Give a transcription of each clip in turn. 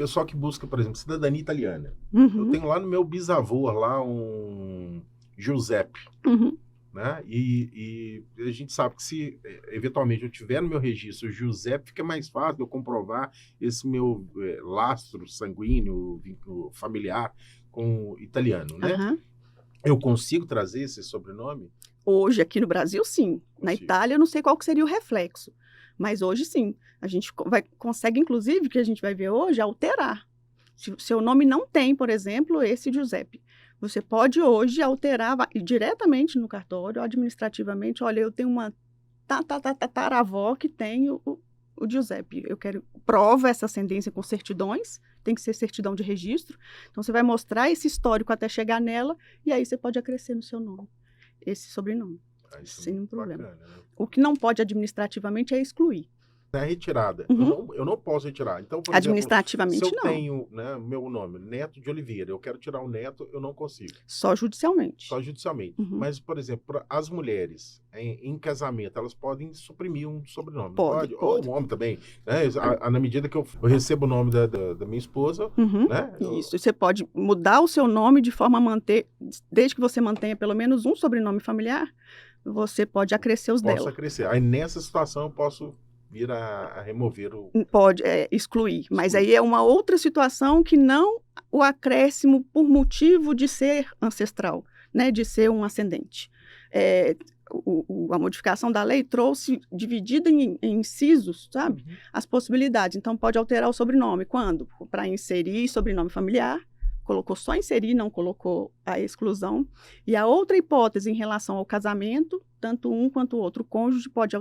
pessoal que busca, por exemplo, cidadania italiana. Eu Uhum, tenho lá no meu bisavô, lá um Giuseppe, uhum. né? E a gente sabe que se eventualmente eu tiver no meu registro o Giuseppe, fica mais fácil de eu comprovar esse meu lastro sanguíneo, vínculo familiar com o italiano, né? Aham. Eu consigo trazer esse sobrenome? Hoje, aqui no Brasil, sim. Na Consigo. Itália, eu não sei qual que seria o reflexo, mas hoje, sim. A gente consegue, inclusive, que a gente vai ver hoje, alterar. Se o seu nome não tem, por exemplo, esse Giuseppe, você pode hoje alterar diretamente no cartório, administrativamente. Olha, eu tenho uma tataravó que tem o Giuseppe. Eu quero prova essa ascendência com certidões, tem que ser certidão de registro. Então, você vai mostrar esse histórico até chegar nela, e aí você pode acrescer no seu nome esse sobrenome, Isso é sem nenhum muito problema. bacana, né? O que não pode administrativamente é excluir. Na retirada, Uhum. eu não posso retirar. Então, por exemplo, se Administrativamente, eu não. tenho, né, meu nome, Neto de Oliveira, eu quero tirar o Neto, eu não consigo. Só judicialmente. Só judicialmente. Uhum. Mas, por exemplo, as mulheres em casamento, elas podem suprimir um sobrenome, não Pode, pode? Ou pode. o homem também, né? Na medida que eu recebo o nome da minha esposa, Uhum. né? Isso. E você pode mudar o seu nome de forma a manter, desde que você mantenha pelo menos um sobrenome familiar, você pode acrescer os Posso dela. acrescer. Aí, nessa situação, eu posso vir a remover o... Pode excluir. Mas aí é uma outra situação que não o acréscimo por motivo de ser ancestral, né, de ser um ascendente. A modificação da lei trouxe, dividida em incisos, sabe, as possibilidades. Então, pode alterar o sobrenome. Quando? Para inserir sobrenome familiar, colocou só inserir, não colocou a exclusão. E a outra hipótese em relação ao casamento, tanto um quanto o outro cônjuge podem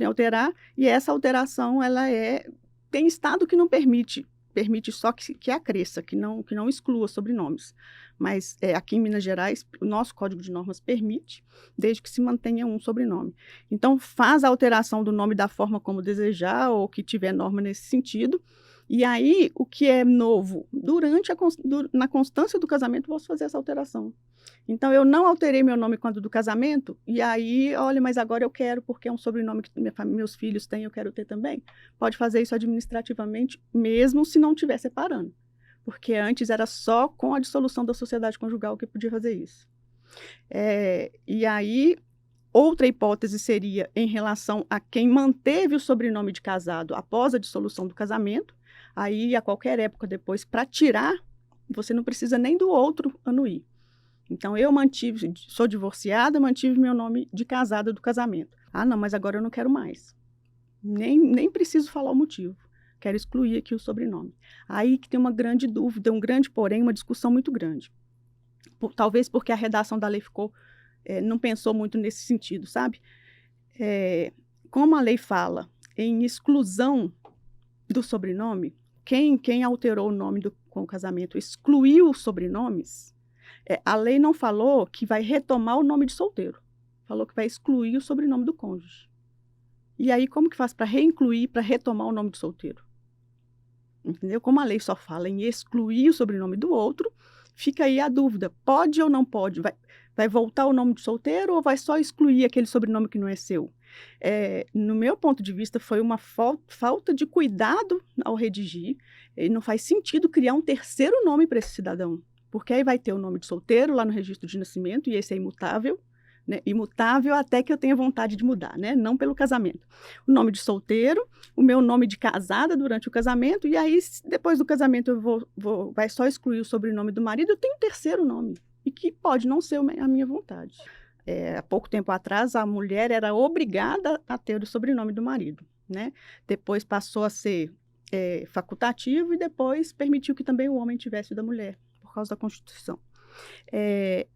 alterar, e essa alteração, tem estado que não permite só que acresça, que não exclua sobrenomes. Mas aqui em Minas Gerais, o nosso Código de Normas permite, desde que se mantenha um sobrenome. Então, faz a alteração do nome da forma como desejar, ou que tiver norma nesse sentido. E aí, o que é novo? Na constância do casamento, posso fazer essa alteração. Então, eu não alterei meu nome quando do casamento, e aí, olha, mas agora eu quero, porque é um sobrenome que meus filhos têm, eu quero ter também. Pode fazer isso administrativamente, mesmo se não estiver separando. Porque antes era só com a dissolução da sociedade conjugal que podia fazer isso. E aí, outra hipótese seria em relação a quem manteve o sobrenome de casado após a dissolução do casamento. Aí, a qualquer época depois, para tirar, você não precisa nem do outro anuir. Então, sou divorciada, mantive meu nome de casada do casamento. Ah, não, mas agora eu não quero mais. Nem preciso falar o motivo. Quero excluir aqui o sobrenome. Aí que tem uma grande dúvida, um grande porém, uma discussão muito grande. Talvez porque a redação da lei não pensou muito nesse sentido, sabe? Como a lei fala em exclusão do sobrenome, quem alterou o nome com o casamento excluiu os sobrenomes, a lei não falou que vai retomar o nome de solteiro. Falou que vai excluir o sobrenome do cônjuge. E aí, como que faz para reincluir, para retomar o nome de solteiro? Entendeu? Como a lei só fala em excluir o sobrenome do outro, fica aí a dúvida. Pode ou não pode? Vai voltar o nome de solteiro ou vai só excluir aquele sobrenome que não é seu? No meu ponto de vista, foi uma falta de cuidado ao redigir. E não faz sentido criar um terceiro nome para esse cidadão. Porque aí vai ter o nome de solteiro lá no registro de nascimento, e esse é imutável, né? Imutável até que eu tenha vontade de mudar, né? Não pelo casamento. O nome de solteiro, o meu nome de casada durante o casamento, e aí, depois do casamento, vai só excluir o sobrenome do marido, eu tenho um terceiro nome, e que pode não ser a minha vontade. Há pouco tempo atrás, a mulher era obrigada a ter o sobrenome do marido, né? Depois passou a ser facultativo, e depois permitiu que também o homem tivesse o da mulher, por causa da Constituição.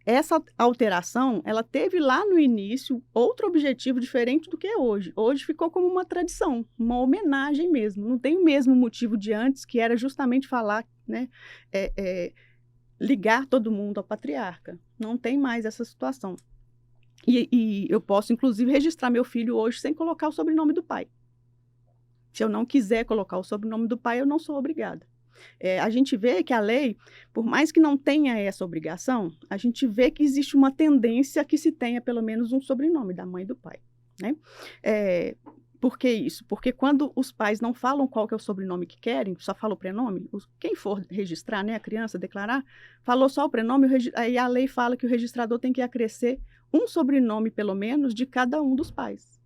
Essa alteração, ela teve lá no início outro objetivo diferente do que é hoje. Hoje ficou como uma tradição, uma homenagem mesmo. Não tem o mesmo motivo de antes, que era justamente falar, né, ligar todo mundo ao patriarca. Não tem mais essa situação. E eu posso, inclusive, registrar meu filho hoje sem colocar o sobrenome do pai. Se eu não quiser colocar o sobrenome do pai, eu não sou obrigada. A gente vê que a lei, por mais que não tenha essa obrigação, a gente vê que existe uma tendência que se tenha pelo menos um sobrenome da mãe e do pai, né? Por que isso? Porque quando os pais não falam qual que é o sobrenome que querem, só fala o prenome, quem for registrar, né, a criança, declarar, falou só o prenome, aí a lei fala que o registrador tem que acrescer um sobrenome, pelo menos, de cada um dos pais.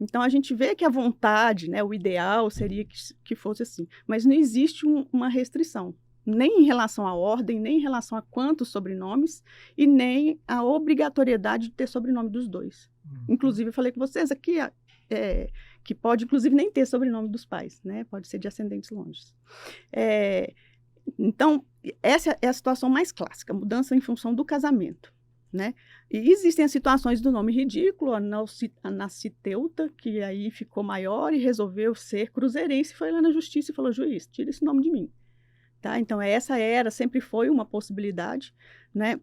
Então, a gente vê que a vontade, né, o ideal seria que fosse assim, mas não existe uma restrição, nem em relação à ordem, nem em relação a quantos sobrenomes, e nem a obrigatoriedade de ter sobrenome dos dois. Inclusive, eu falei com vocês aqui, que pode, inclusive, nem ter sobrenome dos pais, né? Pode ser de ascendentes longes. Então, essa é a situação mais clássica, mudança em função do casamento, né? E existem as situações do nome ridículo, a Nasciteuta, que aí ficou maior e resolveu ser cruzeirense, foi lá na justiça e falou, juiz, tira esse nome de mim. Tá? Então, sempre foi uma possibilidade, né?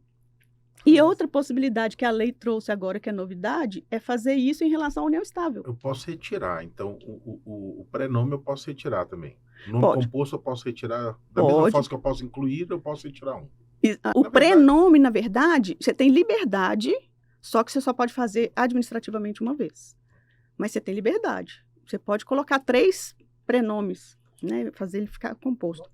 E outra possibilidade que a lei trouxe agora, que é novidade, é fazer isso em relação à união estável. Eu posso retirar, então o prenome eu posso retirar também. O nome Pode. composto eu posso retirar, da mesma forma que eu posso incluir, eu posso retirar um. O prenome, na verdade, você tem liberdade, só que você só pode fazer administrativamente uma vez. Mas você tem liberdade. Você pode colocar 3 prenomes, né? Fazer ele ficar composto.